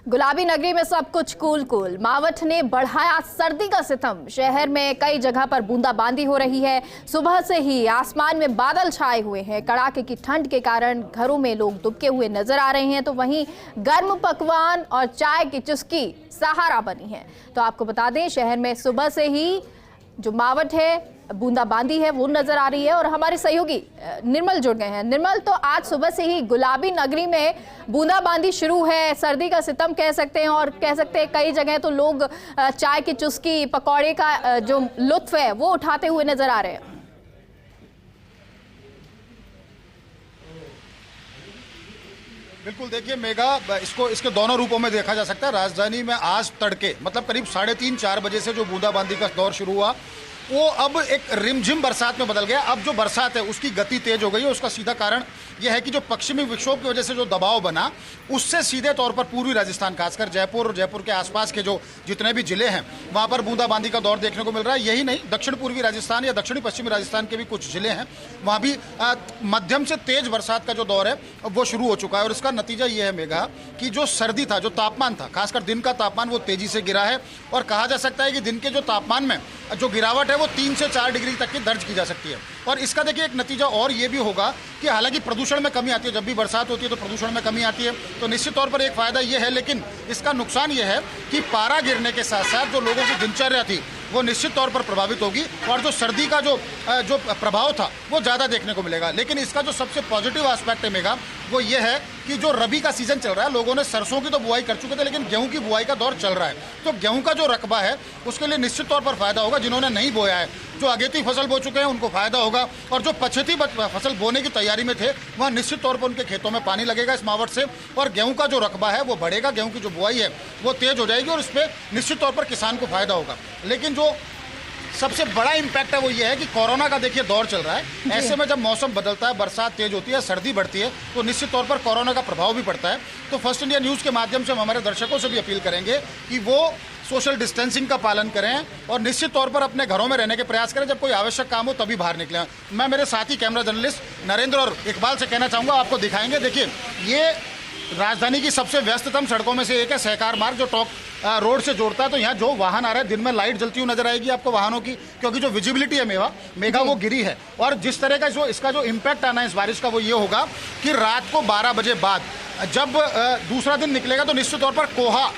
गुलाबी नगरी में सब कुछ कूल कूल। मावठ ने बढ़ाया सर्दी का सितम। शहर में कई जगह पर बूंदाबांदी हो रही है। सुबह से ही आसमान में बादल छाए हुए हैं। कड़ाके की ठंड के कारण घरों में लोग दुबके हुए नजर आ रहे हैं, तो वहीं गर्म पकवान और चाय की चुस्की सहारा बनी है। तो आपको बता दें, शहर में सुबह से ही जो मावठ है, बूंदाबांदी है, वो नजर आ रही है। और हमारे सहयोगी निर्मल जुड़ गए हैं। निर्मल, तो आज सुबह से ही गुलाबी नगरी में बूंदाबांदी शुरू है, सर्दी का सितम कह सकते हैं, और कह सकते हैं कई जगह तो लोग चाय की चुस्की, पकौड़े का जो लुत्फ है वो उठाते हुए नजर आ रहे हैं। बिल्कुल, देखिए मेघा, इसको इसके दोनों रूपों में देखा जा सकता है। राजधानी में आज तड़के मतलब करीब 3:30-4 बजे से जो बूंदाबांदी का दौर शुरू हुआ, वो अब एक रिमझिम बरसात में बदल गया। अब जो बरसात है उसकी गति तेज हो गई है। उसका सीधा कारण यह है कि जो पश्चिमी विक्षोभ की वजह से जो दबाव बना, उससे सीधे तौर पर पूर्वी राजस्थान, खासकर जयपुर और जयपुर के आसपास के जो जितने भी जिले हैं, वहाँ पर बूंदाबांदी का दौर देखने को मिल रहा है। यही नहीं, दक्षिण पूर्वी राजस्थान या दक्षिणी पश्चिमी राजस्थान के भी कुछ जिले हैं, वहाँ भी मध्यम से तेज बरसात का जो दौर है वो शुरू हो चुका है। और इसका नतीजा ये है मेघा कि जो सर्दी था, जो तापमान था, खासकर दिन का तापमान, वो तेजी से गिरा है। और कहा जा सकता है कि दिन के जो तापमान में जो गिरावट है वो 3 से 4 डिग्री तक की दर्ज की जा सकती है। और इसका देखिए एक नतीजा और ये भी होगा कि हालांकि प्रदूषण में कमी आती है, जब भी बरसात होती है तो प्रदूषण में कमी आती है, तो निश्चित तौर पर एक फायदा ये है। लेकिन इसका नुकसान ये है कि पारा गिरने के साथ साथ जो लोगों की दिनचर्या थी वो निश्चित तौर पर प्रभावित होगी, और जो सर्दी का जो प्रभाव था वो ज़्यादा देखने को मिलेगा। लेकिन इसका जो सबसे पॉजिटिव एस्पेक्ट है मेघा, वो ये है कि जो रबी का सीजन चल रहा है, लोगों ने सरसों की तो बुआई कर चुके थे, लेकिन गेहूं की बुआई का दौर चल रहा है। तो गेहूं का जो रकबा है उसके लिए निश्चित तौर पर फायदा होगा। जिन्होंने नहीं बोया है, जो अगेती फसल बो चुके हैं, उनको फायदा होगा। और जो पछेती फसल बोने की तैयारी में थे, वहाँ निश्चित तौर पर उनके खेतों में पानी लगेगा इस मावठ से, और गेहूं का जो रकबा है वो बढ़ेगा। गेहूं की जो बुआई है वो तेज हो जाएगी और इस पर निश्चित तौर पर किसान को फायदा होगा। लेकिन जो सबसे बड़ा इम्पैक्ट है वो ये है कि कोरोना का देखिए दौर चल रहा है। ऐसे में जब मौसम बदलता है, बरसात तेज होती है, सर्दी बढ़ती है, तो निश्चित तौर पर कोरोना का प्रभाव भी पड़ता है। तो फर्स्ट इंडिया न्यूज़ के माध्यम से हम हमारे दर्शकों से भी अपील करेंगे कि वो सोशल डिस्टेंसिंग का पालन करें और निश्चित तौर पर अपने घरों में रहने के प्रयास करें। जब कोई आवश्यक काम हो तभी बाहर निकलें। मैं मेरे साथी कैमरा जर्नलिस्ट नरेंद्र और इकबाल से कहना चाहूँगा, आपको दिखाएंगे। देखिए, ये राजधानी की सबसे व्यस्ततम सड़कों में से एक है, सहकार मार्ग, जो टॉप रोड से जोड़ता है। तो यहाँ जो वाहन आ रहा है, दिन में लाइट जलती हुई नजर आएगी आपको वाहनों की, क्योंकि जो विजिबिलिटी है मेघा वो गिरी है। और जिस तरह का इसका जो इम्पैक्ट आना है इस बारिश का, वो ये होगा कि रात को 12 बजे बाद जब दूसरा दिन निकलेगा तो निश्चित तौर पर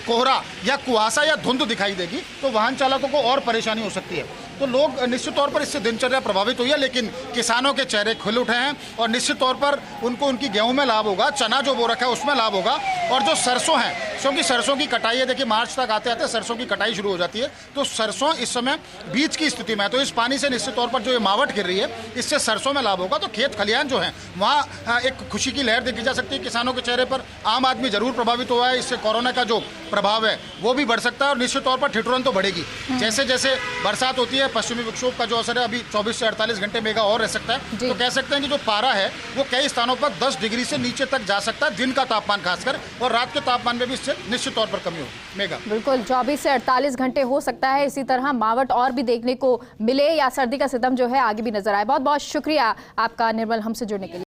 कोहरा या कुहासा या धुंध दिखाई देगी, तो वाहन चालकों को और परेशानी हो सकती है। तो लोग निश्चित तौर पर इससे दिनचर्या प्रभावित हुई है। लेकिन किसानों के चेहरे खुल उठे हैं और निश्चित तौर पर उनको उनकी गेहूं में लाभ होगा, चना जो बो रखा है उसमें लाभ होगा, और जो सरसों है, क्योंकि सरसों की कटाई है, देखिए मार्च तक आते आते सरसों की कटाई शुरू हो जाती है, तो सरसों इस समय बीज की स्थिति में है। तो इस पानी से निश्चित तौर पर जो ये मावठ गिर रही है, इससे सरसों में लाभ होगा। तो खेत खलिहान जो है वहाँ एक खुशी की लहर देखी जा सकती है किसानों के चेहरे पर। आम आदमी जरूर प्रभावित हुआ है, इससे कोरोना का जो प्रभाव है वो भी बढ़ सकता है, और निश्चित तौर पर ठिठुरन तो बढ़ेगी। जैसे जैसे बरसात होती है, पश्चिमी विक्षोभ का जो असर है अभी 24 से 48 घंटे मेघा और रह सकता है। तो कह सकते हैं कि जो पारा है वो कई स्थानों पर 10 डिग्री से नीचे तक जा सकता है, दिन का तापमान खासकर, और रात के तापमान में भी इससे निश्चित तौर पर कमी होगी। मेघा, बिल्कुल 24 से 48 घंटे हो सकता है। इसी तरह मावठ और भी देखने को मिले या सर्दी का सितम जो है आगे भी नजर आए। बहुत बहुत शुक्रिया आपका निर्मल, हमसे जुड़ने के लिए।